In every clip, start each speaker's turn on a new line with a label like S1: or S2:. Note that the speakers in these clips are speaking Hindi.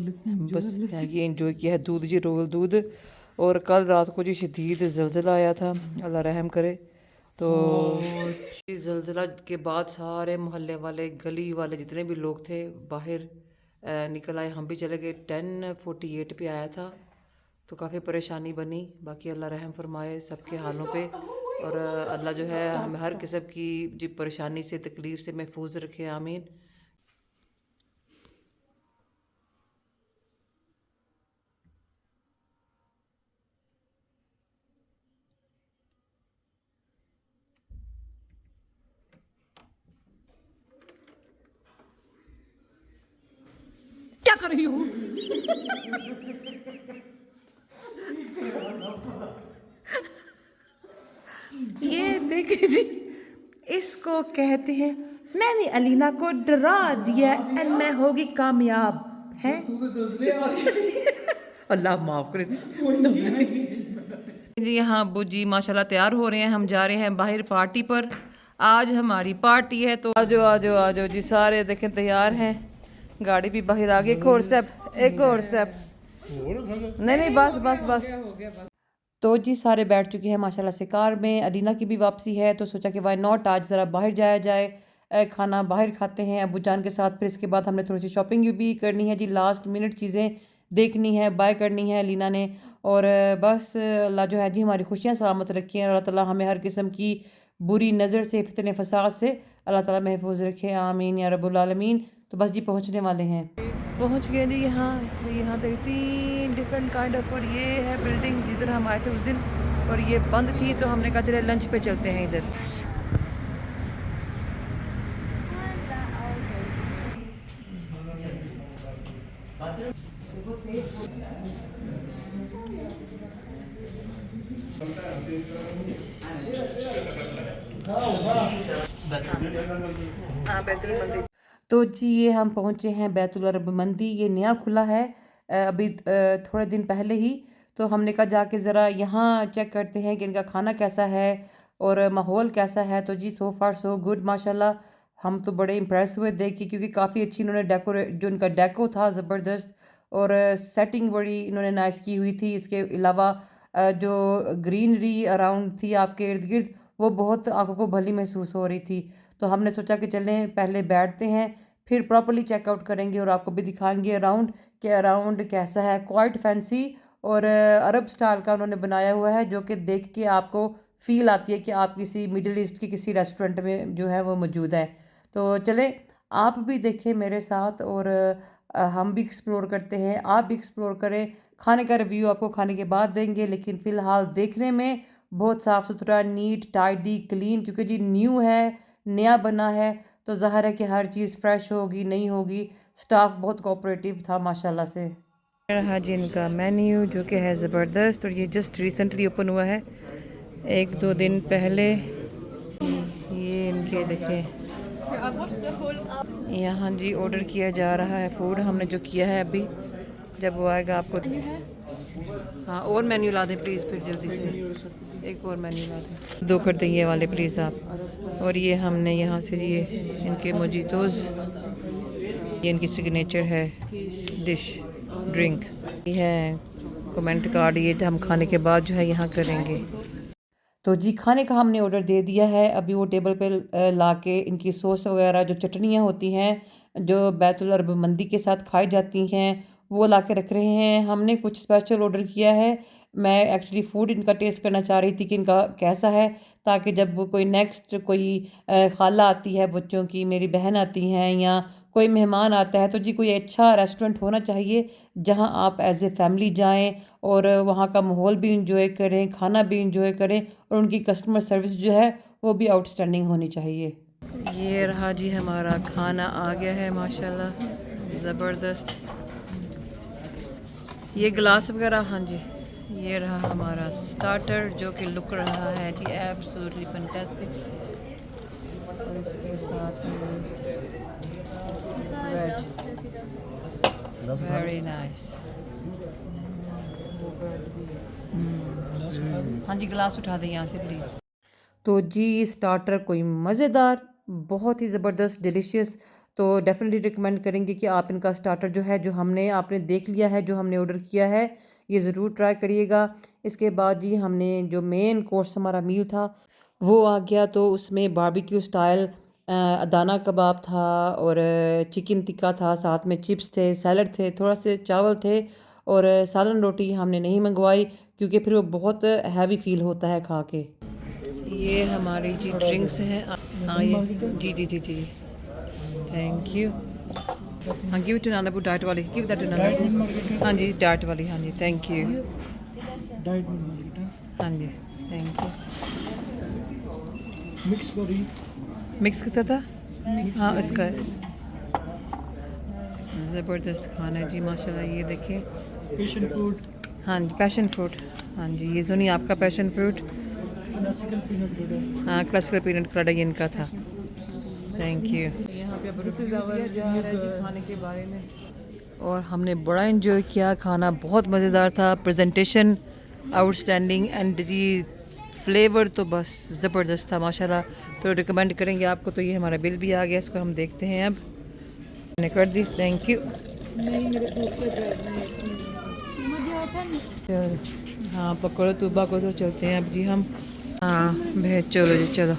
S1: बस यहाँ ये इंजॉय किया है दूध जी, रोल दूध। और कल रात को जी शदीद ज़लज़ला आया था, अल्लाह रहम करे। तो इस ज़लज़ला के बाद सारे मोहल्ले वाले, गली वाले जितने भी लोग थे बाहर निकल आए। हम भी चले गए। 10:48 पे आया था, तो काफ़ी परेशानी बनी। बाकी अल्लाह रहम फरमाए सबके हालों पे। और अल्लाह जो है हमें हर किस्म की जी परेशानी से, तकलीफ़ से महफूज रखे, आमीन। क्या कर रही हो? ये देखे जी, इसको कहते हैं मैंने अलीना को डरा दिया एंड मैं होगी कामयाब है। अल्लाह माफ करे जी। यहाँ अब्बू जी माशाल्लाह तैयार हो रहे हैं, हम जा रहे हैं बाहर पार्टी पर। आज हमारी पार्टी है, तो आजो आजो आजो जी, सारे देखें तैयार हैं। गाड़ी भी बाहर आ गई। एक और स्टेप, एक और स्टेप। नहीं नहीं, बस बस बस। तो जी सारे बैठ चुके हैं माशाल्लाह से कार में। अदीना की भी वापसी है, तो सोचा कि वाई नॉट आज ज़रा बाहर जाया जाए, खाना बाहर खाते हैं अबू जान के साथ। फिर इसके बाद हमने थोड़ी सी शॉपिंग भी करनी है जी, लास्ट मिनट चीज़ें देखनी है, बाय करनी है लीना ने। और बस अल्लाह जो है जी हमारी खुशियाँ सलामत रखें, और अल्लाह ताला हमें हर किस्म की बुरी नज़र से, फितने फसाद से अल्लाह ताला महफूज रखे, आमीन या रब्बुल आलमीन। तो बस जी पहुँचने वाले हैं, पहुँच गए जी यहाँ। यहाँ तक 3 डिफरेंट काइंड ऑफ, और ये है बिल्डिंग जिधर हम आए थे उस दिन, और ये बंद थी, तो हमने कहा चले लंच पे चलते हैं इधर। हाँ, बैतुल मंदी। तो जी ये हम पहुँचे हैं बैतुल अरब मंदी। ये नया खुला है अभी थोड़े दिन पहले ही। तो हमने कहा जाके ज़रा यहाँ चेक करते हैं कि इनका खाना कैसा है और माहौल कैसा है। तो जी सो फार सो गुड माशाल्लाह। हम तो बड़े इम्प्रेस हुए देख के, क्योंकि काफ़ी अच्छी इन्होंने डेकोरेट, जो इनका डेको था ज़बरदस्त, और सेटिंग बड़ी इन्होंने नाइस की हुई थी। इसके अलावा जो ग्रीनरी अराउंड थी आपके इर्द गिर्द, वो बहुत आंखों को भली महसूस हो रही थी। तो हमने सोचा कि चलें पहले बैठते हैं, फिर प्रॉपर्ली चेकआउट करेंगे और आपको भी दिखाएंगे अराउंड कि अराउंड कैसा है। क्वाइट फैंसी और अरब स्टाइल का उन्होंने बनाया हुआ है, जो कि देख के आपको फील आती है कि आप किसी मिडिल ईस्ट के किसी रेस्टोरेंट में जो है वो मौजूद है। तो चले आप भी देखें मेरे साथ, और हम भी एक्सप्लोर करते हैं, आप भी एक्सप्लोर करें। खाने का रिव्यू आपको खाने के बाद देंगे, लेकिन फ़िलहाल देखने में बहुत साफ़ सुथरा, नीट, टाइडी, क्लीन, क्योंकि जी न्यू है, नया बना है, तो ज़ाहिर है कि हर चीज़ फ्रेश होगी, नई होगी। स्टाफ बहुत कोऑपरेटिव था माशाल्लाह से। रहा जी इनका मेन्यू, जो कि है ज़बरदस्त, और ये जस्ट रिसेंटली ओपन हुआ है, 1-2 दिन पहले। ये इनके देखें, यहाँ जी ऑर्डर किया जा रहा है फूड। हमने जो किया है अभी, जब वो आएगा आपको। हाँ, और मेन्यू ला दें प्लीज़, फिर जल्दी से एक और मेन्यू ला दें, 2 कर दें ये वाले प्लीज़ आप। और ये हमने यहाँ से ये इनके मोजितोज़, ये इनकी सिग्नेचर है डिश ड्रिंक। ये है कमेंट कार्ड, ये हम खाने के बाद जो है यहाँ करेंगे। तो जी खाने का हमने ऑर्डर दे दिया है। अभी वो टेबल पे ला के इनकी सॉस वगैरह, जो चटनियाँ होती हैं जो बैतुल अरब मंदी के साथ खाई जाती हैं, वो ला के रख रहे हैं। हमने कुछ स्पेशल ऑर्डर किया है। मैं एक्चुअली फ़ूड इनका टेस्ट करना चाह रही थी कि इनका कैसा है, ताकि जब वो कोई नेक्स्ट कोई खाला आती है बच्चों की, मेरी बहन आती हैं, या कोई मेहमान आता है, तो जी कोई अच्छा रेस्टोरेंट होना चाहिए जहाँ आप एज़ ए फैमिली जाएँ और वहाँ का माहौल भी इंजॉय करें, खाना भी इंजॉय करें, और उनकी कस्टमर सर्विस जो है वो भी आउटस्टैंडिंग होनी चाहिए। ये रहा जी हमारा खाना आ गया है माशाल्लाह, ज़बरदस्त। ये गिलास वगैरह, हाँ जी। ये रहा हमारा स्टार्टर, जो कि लुक रहा है जी एब्सोल्युटली फैंटास्टिक। और इसके साथ वेरी नाइस। हाँ जी, गिलास उठा दें यहाँ से प्लीज़। तो जी स्टार्टर कोई मज़ेदार, बहुत ही ज़बरदस्त, डिलीशियस। तो डेफ़िनेटली रिकमेंड करेंगे कि आप इनका स्टार्टर जो है, जो हमने आपने देख लिया है, जो हमने ऑर्डर किया है, ये ज़रूर ट्राई करिएगा। इसके बाद जी हमने जो मेन कोर्स हमारा मील था, वो आ गया। तो उसमें बारबेक्यू स्टाइल दाना कबाब था और चिकन टिक्का था, साथ में चिप्स थे, सैलड थे, थोड़ा से चावल थे और सालन रोटी हमने नहीं मंगवाई क्योंकि फिर वो बहुत हैवी फ़ील होता है खा के। ये हमारी जी ड्रिंक्स हैं। हाँ ये जी जी जी जी थैंक यू। हाँ गिव टू नाना डाइट वाली, गिव दैट टू नाना। हाँ जी डाइट वाली, हाँ जी थैंक यू।
S2: डाइट में मार्केट
S1: हाँ जी थैंक यू।
S2: मिक्स करी
S1: मिक्स कैसा था? हाँ इसका ज़बरदस्त खाना है जी माशाल्लाह। ये देखिए,
S2: पेशन फ्रूट
S1: हाँ जी पैशन फ्रूट। हाँ जी ये सुनिए आपका passion fruit.
S2: Classical peanut butter
S1: हाँ क्लासिकल पीनट कड़ा ये इनका था। Thank you. यहाँ पे अब रिव्यू दिया जा रहा है जी खाने के बारे में और हमने बड़ा इन्जॉय किया। खाना बहुत मज़ेदार था, प्रेजेंटेशन आउटस्टैंडिंग एंड जी फ्लेवर तो बस ज़बरदस्त था माशाल्लाह। तो रिकमेंड करेंगे आपको। तो ये हमारा बिल भी आ गया, इसको हम देखते हैं अब। मैंने कर दी, थैंक यू।
S2: नहीं मेरे दूसरे ड्राइव में
S1: हाँ पकड़ो तुबा को, तो चलते हैं अब जी हम। हाँ भेज चलो जी चलो।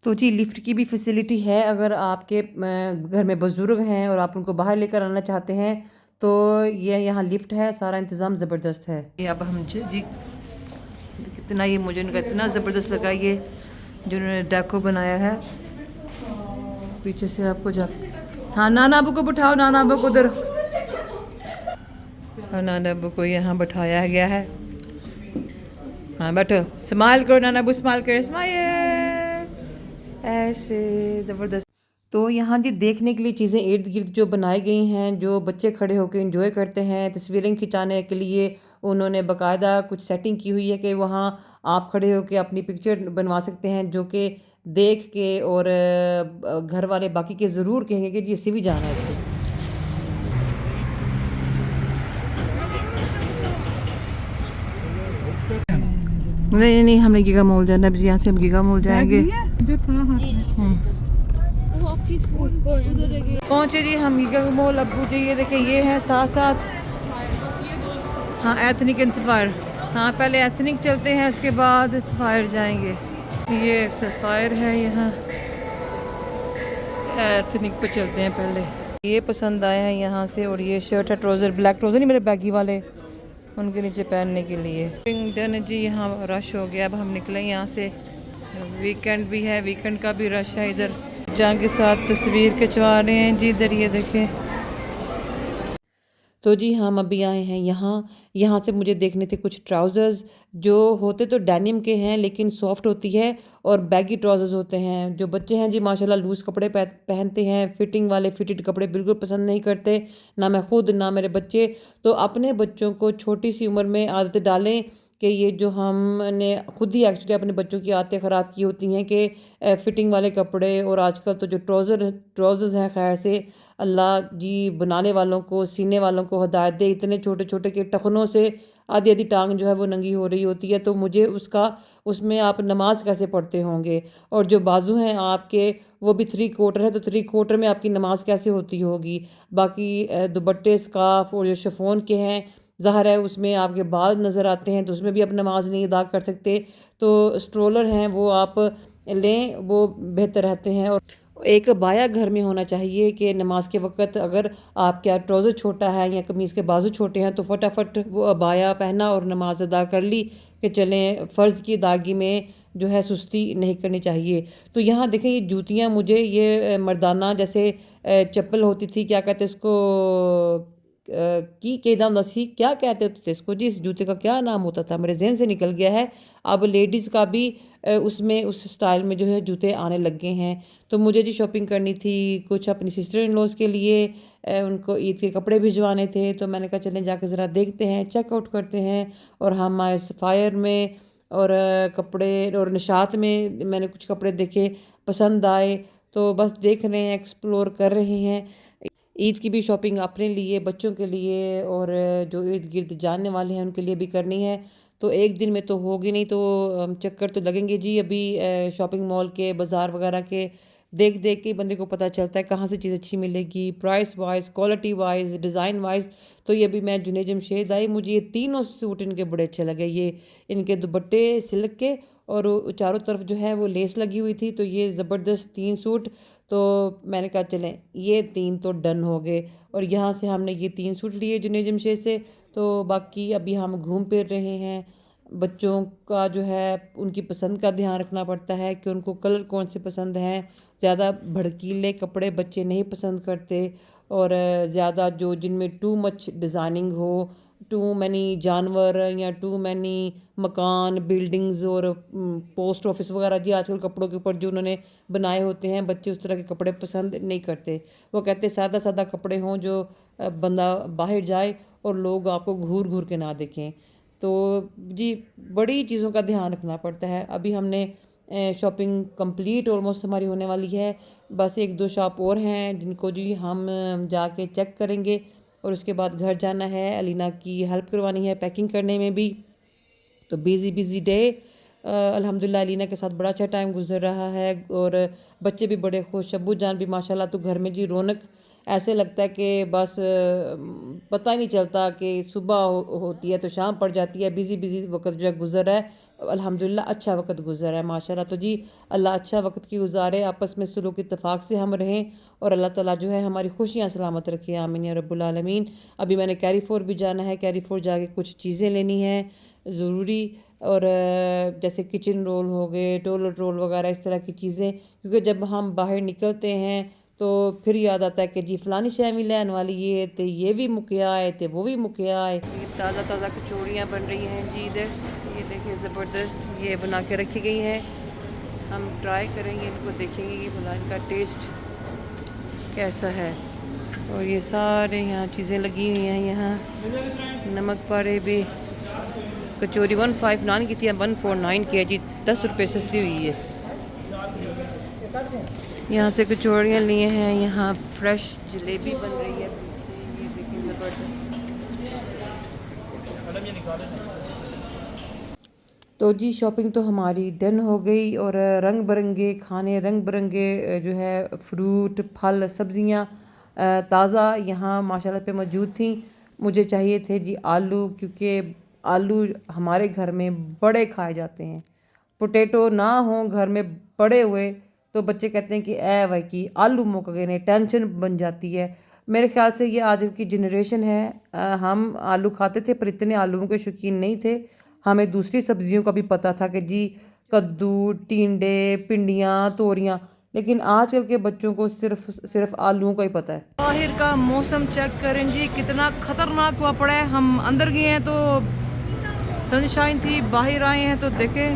S1: तो जी लिफ्ट की भी फैसिलिटी है। अगर आपके घर में बुज़ुर्ग हैं और आप उनको बाहर लेकर आना चाहते हैं तो ये यहाँ लिफ्ट है, सारा इंतज़ाम ज़बरदस्त है। ये अब हम जी कितना, ये मुझे इनका इतना ज़बरदस्त लगा ये जो उन्होंने डेको बनाया है। पीछे से आपको जा, हाँ नाना अबू को बिठाओ, नाना अबू को उधर, और नाना अबू को यहाँ बैठाया गया है। हाँ बैठो, स्माइल करो नाना अबू, स्माइल करो, स्माइल, ऐसे ज़बरदस्त। तो यहाँ जी देखने के लिए चीज़ें इर्द गिर्द जो बनाई गई हैं, जो बच्चे खड़े होकर एंजॉय करते हैं, तस्वीरें खिंचाने के लिए उन्होंने बाकायदा कुछ सेटिंग की हुई है कि वहाँ आप खड़े होकर अपनी पिक्चर बनवा सकते हैं, जो कि देख के और घर वाले बाकी के ज़रूर कहेंगे कि जी इसे भी जाना है। नहीं नहीं हमने गीगा मॉल जाना है, यहाँ से हम गीगा मॉल जाएंगे।
S2: जो था
S1: पहुँचे जी हम गीगा मॉल। अबू जी ये देखें, ये है साथ साथ, हाँ एथनिक एंड सफ़ायर। हाँ पहले एथनिक चलते हैं, उसके बाद सफ़ायर जाएंगे। ये सफ़ायर है, यहाँ एथनिक पे चलते हैं पहले। ये पसंद आए हैं यहाँ से, और ये शर्ट है, ट्राउज़र ब्लैक ट्राउज़र, नहीं मेरे बैगी वाले, उनके नीचे पहनने के लिए। डन जी, यहाँ रश हो गया। अब हम निकले यहाँ से, वीकेंड भी है, वीकेंड का भी रश है इधर। जान के साथ तस्वीर खिंचवा रहे हैं जी, इधर ये देखें। तो जी हम अभी आए हैं यहाँ से मुझे देखने थे कुछ ट्राउज़र्स, जो होते तो डेनिम के हैं लेकिन सॉफ्ट होती है, और बैगी ट्राउज़र्स होते हैं। जो बच्चे हैं जी माशाल्लाह लूज़ कपड़े पहनते हैं, फिटिंग वाले फिटेड कपड़े बिल्कुल पसंद नहीं करते, ना मैं खुद ना मेरे बच्चे। तो अपने बच्चों को छोटी सी उम्र में आदत डालें कि ये जो हमने खुद ही एक्चुअली अपने बच्चों की आदतें ख़राब की होती हैं कि फ़िटिंग वाले कपड़े। और आजकल तो जो ट्राउज़र्स हैं, खैर से अल्लाह जी बनाने वालों को, सीने वालों को हिदायत दे, इतने छोटे छोटे के टखनों से आधी आधी टांग जो है वो नंगी हो रही होती है। तो मुझे उसमें आप नमाज कैसे पढ़ते होंगे, और जो बाजू हैं आपके वो भी 3/4 है, तो 3/4 में आपकी नमाज कैसे होती होगी। बाकी दुपट्टे स्कार्फ और जो शिफॉन के हैं, ज़ाहिर है उसमें आपके बाल नज़र आते हैं, तो उसमें भी आप नमाज नहीं अदा कर सकते। तो स्ट्रोलर हैं वो आप लें, वो बेहतर रहते हैं। और एक बाया घर में होना चाहिए कि नमाज के वक़्त अगर आपका ट्राउज़र छोटा है या कमीज़ के बाजू छोटे हैं तो फटाफट वो अबाया पहना और नमाज अदा कर ली कि चलें। फ़र्ज़ की अदायगी में जो है सुस्ती नहीं करनी चाहिए। तो यहाँ देखें, ये जूतियाँ मुझे ये मर्दाना जैसे चप्पल होती थी, क्या कहते हैं उसको, की केदाम नसी क्या कहते थे इसको जी, इस जूते का क्या नाम होता था, मेरे जहन से निकल गया है। अब लेडीज़ का भी उसमें उस स्टाइल में जो है जूते आने लग गए हैं। तो मुझे जी शॉपिंग करनी थी कुछ अपनी सिस्टर इन लॉज़ के लिए, उनको ईद के कपड़े भिजवाने थे। तो मैंने कहा चलें जाकर ज़रा देखते हैं, चेकआउट करते हैं। और हम आए सफ़ायर में, और कपड़े और निशात में मैंने कुछ कपड़े देखे, पसंद आए, तो बस देख रहे हैं, एक्सप्लोर कर रहे हैं। ईद की भी शॉपिंग अपने लिए, बच्चों के लिए, और जो इर्द गिर्द जानने वाले हैं उनके लिए भी करनी है। तो एक दिन में तो होगी नहीं, तो चक्कर तो लगेंगे जी अभी शॉपिंग मॉल के, बाज़ार वगैरह के देख देख के बंदे को पता चलता है कहाँ से चीज़ अच्छी मिलेगी, price wise, quality wise, design wise. तो ये भी मैं जुनेद जमशेद आई, मुझे ये तीनों सूट इनके बड़े अच्छे लगे। ये इनके दुपट्टे सिल्क के और चारों तरफ जो है वो लेस लगी हुई थी। तो ये ज़बरदस्त 3 सूट। तो मैंने कहा चलें ये 3 तो डन हो गए, और यहाँ से हमने ये 3 सूट लिए जुनेद जमशेद से। तो बाकी अभी हम घूम फिर रहे हैं। बच्चों का जो है उनकी पसंद का ध्यान रखना पड़ता है कि उनको कलर कौन से पसंद हैं। ज़्यादा भड़कीले कपड़े बच्चे नहीं पसंद करते, और ज़्यादा जो जिनमें टू मच डिज़ाइनिंग हो, टू मैनी जानवर या टू मैनी मकान, बिल्डिंग्स और पोस्ट ऑफिस वगैरह, जी आजकल कपड़ों के ऊपर जो उन्होंने बनाए होते हैं, बच्चे उस तरह के कपड़े पसंद नहीं करते। वो कहते सादा सादा कपड़े हों जो बंदा बाहर जाए और लोग आपको घूर घूर के ना देखें। तो जी बड़ी चीज़ों का ध्यान रखना पड़ता है। अभी हमने शॉपिंग कंप्लीट ऑलमोस्ट हमारी होने वाली है। बस 1-2 शॉप और हैं जिनको जी हम जाके चेक करेंगे, और उसके बाद घर जाना है। अलीना की हेल्प करवानी है पैकिंग करने में भी। तो बिज़ी बिज़ी डे। अल्हम्दुलिल्लाह अलीना के साथ बड़ा अच्छा टाइम गुजर रहा है, और बच्चे भी बड़े खुश, अब्बू जान भी माशाल्लाह। तो घर में जी रौनक, ऐसे लगता है कि बस पता ही नहीं चलता कि सुबह होती है तो शाम पड़ जाती है। बिज़ी बिज़ी वक्त जो है गुजर रहा है। अल्हम्दुलिल्लाह अच्छा वक्त गुजर रहा है माशाल्लाह। तो जी अल्लाह अच्छा वक्त की गुजारे, आपस में सुलूक इत्तफाक से हम रहें, और अल्लाह ताला जो है हमारी खुशियाँ सलामत रखे, आमीन या रब्बुल आलमीन। अभी मैंने कैरी फोर भी जाना है, कैरी फोर जाके कुछ चीज़ें लेनी हैं ज़रूरी, और जैसे किचन रोल हो गए, टॉयलेट रोल वगैरह इस तरह की चीज़ें। क्योंकि जब हम बाहर निकलते हैं तो फिर याद आता है कि जी फ़लानी शय भी लैन वाली ये तो ये भी मुकिया आए थे, वो भी मुकिया आए। ये ताज़ा ताज़ा कचौड़ियाँ बन रही हैं जी इधर, ये देखिए ज़बरदस्त ये बना के रखी गई हैं। हम ट्राई करेंगे इनको, देखेंगे कि भला इनका टेस्ट कैसा है। और ये सारे यहाँ चीज़ें लगी हुई हैं। यहाँ नमक पारे भी, कचौरी 159 की थी, 149 की है जी, 10 रुपये सस्ती हुई है। यहाँ से कचौड़ियाँ लिए हैं। यहाँ फ्रेश जलेबी बन रही है पीछे, ये देखिए ज़बरदस्त। तो जी शॉपिंग तो हमारी डन हो गई, और रंग बिरंगे खाने, रंग बिरंगे जो है फ्रूट, फल, सब्ज़ियाँ ताज़ा यहाँ माशाल्लाह पे मौजूद थी। मुझे चाहिए थे जी आलू, क्योंकि आलू हमारे घर में बड़े खाए जाते हैं। पोटैटो ना हों घर में पड़े हुए तो बच्चे कहते हैं कि ए भाई कि आलू मुक गए ने, टेंशन बन जाती है। मेरे ख्याल से ये आज की जनरेशन है। हम आलू खाते थे पर इतने आलूओं के शौकीन नहीं थे। हमें दूसरी सब्जियों का भी पता था कि जी कद्दू, टिंडे, भिंडियाँ, तोरियाँ, लेकिन आजकल के बच्चों को सिर्फ आलूओं का ही पता है। बाहर का मौसम चेक करें जी, कितना ख़तरनाक हुआ पड़ा है। हम अंदर गए हैं तो सनशाइन थी, बाहर आए हैं तो देखें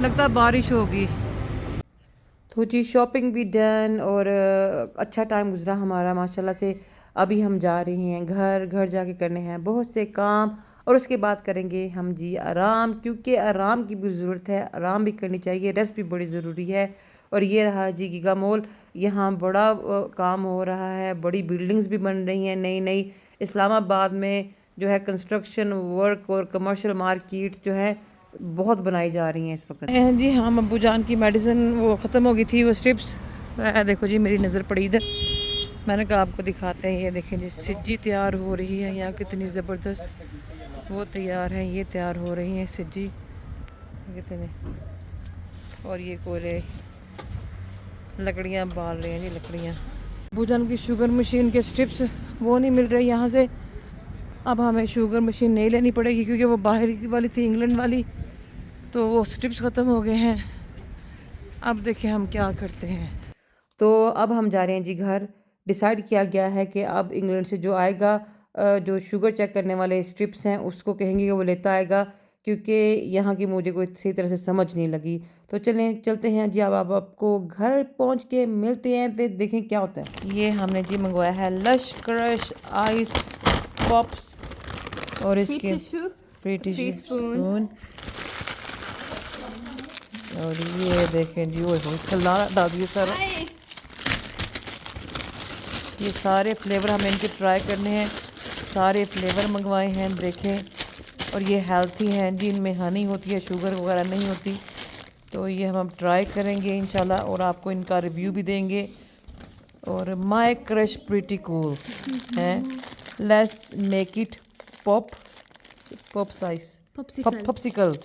S1: लगता है बारिश होगी। तो जी शॉपिंग भी डन, और अच्छा टाइम गुजरा हमारा माशाल्लाह से। अभी हम जा रहे हैं घर, घर जाके करने हैं बहुत से काम, और उसके बाद करेंगे हम जी आराम, क्योंकि आराम की भी ज़रूरत है, आराम भी करनी चाहिए, रेस्ट भी बड़ी ज़रूरी है। और ये रहा जी गीगा मॉल, यहाँ बड़ा काम हो रहा है, बड़ी बिल्डिंग्स भी बन रही हैं नई नई। इस्लामाबाद में जो है कंस्ट्रक्शन वर्क और कमर्शियल मार्केट जो है बहुत बनाई जा रही हैं इस वक्त। जी हाँ, अब्बू जान की मेडिसिन वो ख़त्म हो गई थी, वो स्ट्रिप्स। देखो जी मेरी नज़र पड़ी इधर, मैंने कहा आपको दिखाते हैं। ये देखें जी सिज्जी तैयार हो रही है यहाँ, कितनी ज़बरदस्त। वो तैयार है, ये तैयार हो रही हैं सिज्जी कितने। और ये कोरे लकड़ियाँ बाल रहे हैं जी, लकड़ियाँ। अब्बू जान की शुगर मशीन के स्ट्रिप्स वो नहीं मिल रहे यहाँ से। अब हमें शुगर मशीन नहीं लेनी पड़ेगी, क्योंकि वो बाहर वाली थी, इंग्लैंड वाली, तो वो स्ट्रिप्स ख़त्म हो गए हैं। अब देखिए हम क्या करते हैं। तो अब हम जा रहे हैं जी घर। डिसाइड किया गया है कि अब इंग्लैंड से जो आएगा, जो शुगर चेक करने वाले स्ट्रिप्स हैं, उसको कहेंगे कि वो लेता आएगा, क्योंकि यहाँ की मुझे कोई सही तरह से समझ नहीं लगी। तो चलते हैं जी। अब आपको घर पहुँच के मिलते हैं तो देखें क्या होता है। ये हमने जी मंगवाया है लश क्रश आइस पॉप्स, और इसके फ्री स्पून। और ये देखें जी, वो कल्ला डाल दिए सारा। ये सारे फ्लेवर हमें इनके ट्राई करने हैं, सारे फ्लेवर मंगवाए हैं देखें। और ये हेल्थी हैं जी, इनमें हनी होती है, शुगर वगैरह नहीं होती। तो ये हम ट्राई करेंगे इंशाल्लाह और आपको इनका रिव्यू भी देंगे। और माय क्रश प्रिटी कूल है। Let's make it pop size
S3: Popsicle.
S1: Popsicle.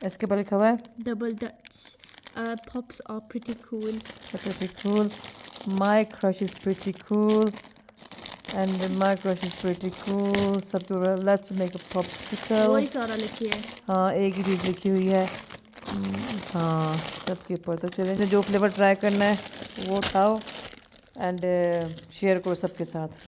S1: इसके ऊपर लिखा हुआ है
S3: Double Dutch. Pops are pretty cool.
S1: pretty cool. My crush is pretty cool. And my crush is pretty cool. सबके ऊपर let's make a popsicle.
S3: वही सारा लिखी है।
S1: हाँ, एक ही चीज़ लिखी हुई है। हाँ, सबके ऊपर। तो चलें, जो फ्लेवर ट्राई करना है वो उठाओ एंड शेयर करो सबके साथ।